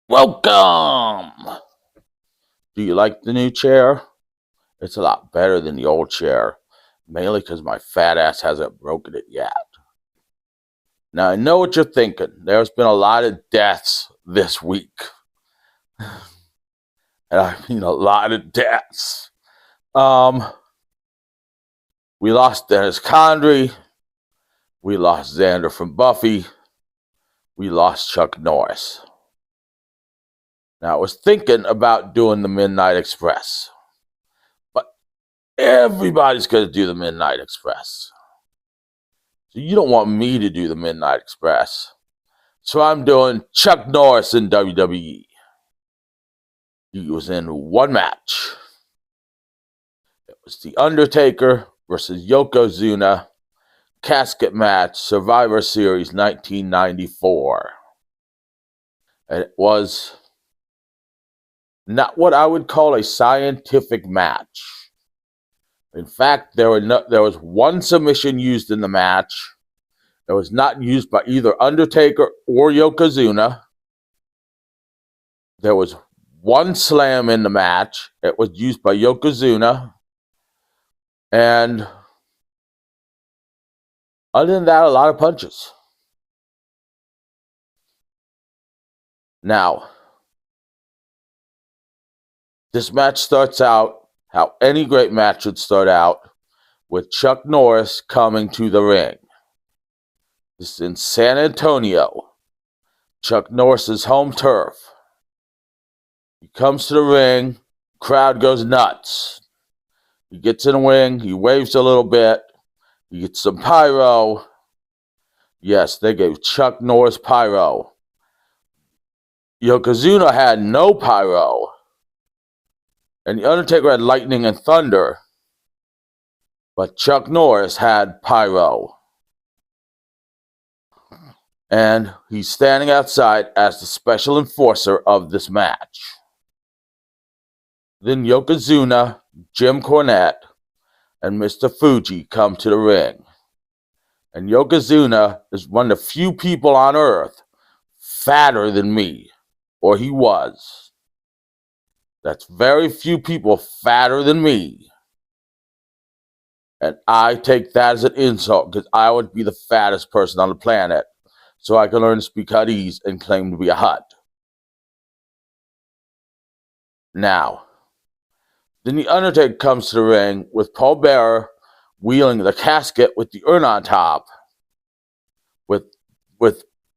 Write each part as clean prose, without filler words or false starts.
Welcome! Do you like the new chair? It's a lot better than the old chair, mainly because my fat ass hasn't broken it yet. Now, I know what you're thinking. There's been a lot of deaths this week. And I mean a lot of deaths. We lost Dennis Condrey. We lost Xander from Buffy. We lost Chuck Norris. Now, I was thinking about doing the Midnight Express. But everybody's going to do the Midnight Express. So you don't want me to do the Midnight Express. So I'm doing Chuck Norris in WWE. He was in one match. It was The Undertaker versus Yokozuna, casket match, Survivor Series 1994. And it was not what I would call a scientific match. In fact, there was one submission used in the match that was not used by either Undertaker or Yokozuna. There was one slam in the match. It was used by Yokozuna. And other than that, a lot of punches. Now, this match starts out how any great match would start out, with Chuck Norris coming to the ring. This is in San Antonio, Chuck Norris's home turf. He comes to the ring, crowd goes nuts. He gets in the ring, he waves a little bit, he gets some pyro. Yes, they gave Chuck Norris pyro. Yokozuna had no pyro. And The Undertaker had lightning and thunder. But Chuck Norris had pyro. And he's standing outside as the special enforcer of this match. Then Yokozuna, Jim Cornette, and Mr. Fuji come to the ring. And Yokozuna is one of the few people on earth fatter than me, or he was. That's very few people fatter than me. And I take that as an insult because I would be the fattest person on the planet so I can learn to speak Huttese and claim to be a Hutt. Now, then The Undertaker comes to the ring with Paul Bearer wheeling the casket with the urn on top, with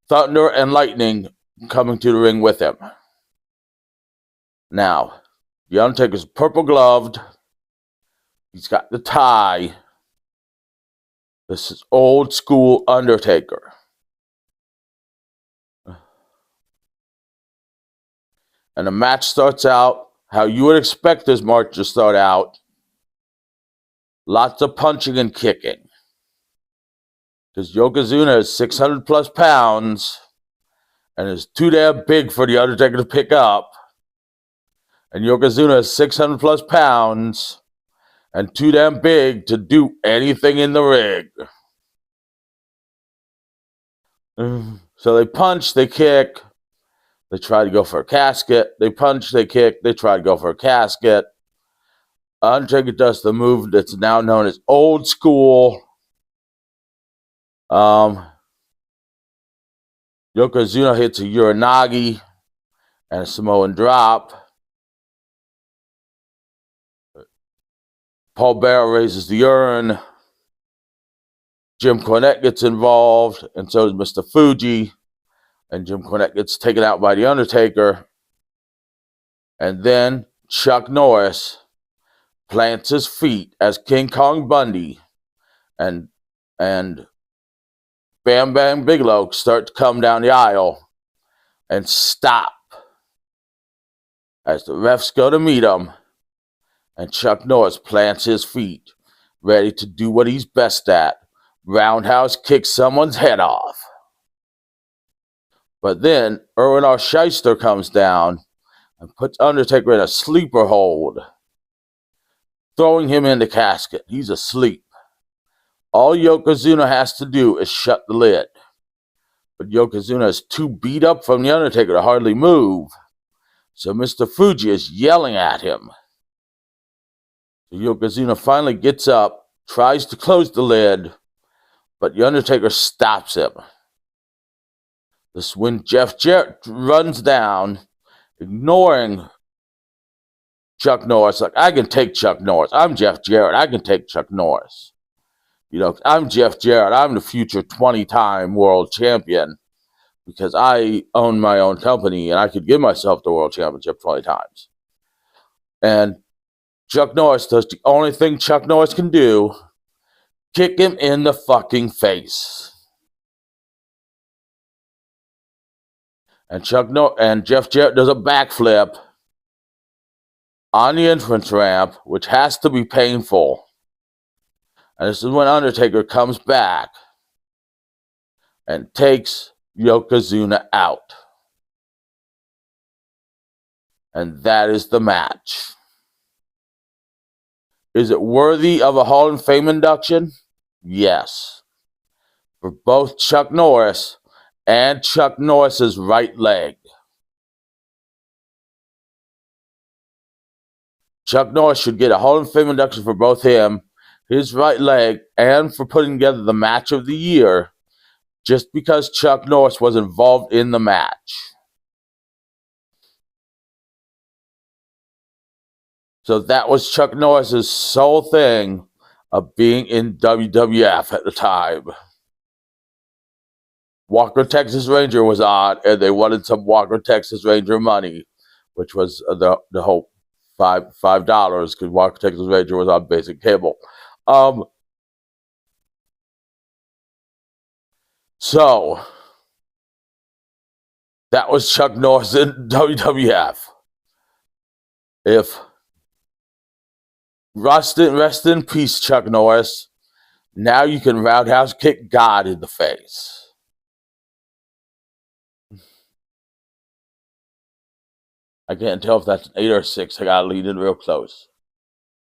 thunder and lightning coming to the ring with him. Now, The Undertaker's purple gloved. He's got the tie. This is old school Undertaker. And the match starts out how you would expect this match to start out. Lots of punching and kicking. Because Yokozuna is 600 plus pounds and is too damn big for The Undertaker to pick up. And Yokozuna is 600 plus pounds and too damn big to do anything in the ring. So they punch, they kick, they try to go for a casket. They punch, they kick, they try to go for a casket. Undertaker does the move that's now known as old school. Yokozuna hits a Uranagi and a Samoan drop. Paul Bearer raises the urn. Jim Cornette gets involved, and so does Mr. Fuji. And Jim Cornette gets taken out by The Undertaker. And then Chuck Norris plants his feet as King Kong Bundy and Bam Bam Bigelow start to come down the aisle and stop as the refs go to meet him. And Chuck Norris plants his feet, ready to do what he's best at, roundhouse kick someone's head off. But then Irwin R. Shyster comes down and puts Undertaker in a sleeper hold, throwing him in the casket. He's asleep. All Yokozuna has to do is shut the lid. But Yokozuna is too beat up from The Undertaker to hardly move. So Mr. Fuji is yelling at him. Yokozuna finally gets up, tries to close the lid, but The Undertaker stops him. This is when Jeff Jarrett runs down, ignoring Chuck Norris. Like, I can take Chuck Norris. I'm Jeff Jarrett. I can take Chuck Norris. I'm Jeff Jarrett. I'm the future 20-time world champion because I own my own company and I could give myself the world championship 20 times. And Chuck Norris does the only thing Chuck Norris can do: kick him in the fucking face. And Jeff Jarrett does a backflip on the entrance ramp, which has to be painful. And this is when Undertaker comes back and takes Yokozuna out. And that is the match. Is it worthy of a Hall of Fame induction? Yes. For both Chuck Norris and Chuck Norris's right leg. Chuck Norris should get a Hall of Fame induction for both him, his right leg, and for putting together the match of the year, just because Chuck Norris was involved in the match. So that was Chuck Norris's sole thing of being in WWF at the time. Walker Texas Ranger was on, and they wanted some Walker Texas Ranger money, which was the whole $5 because Walker Texas Ranger was on basic cable. So that was Chuck Norris in WWF. If rest in peace, Chuck Norris. Now you can roundhouse kick God in the face. I can't tell if that's an 8 or 6. I gotta lean in real close.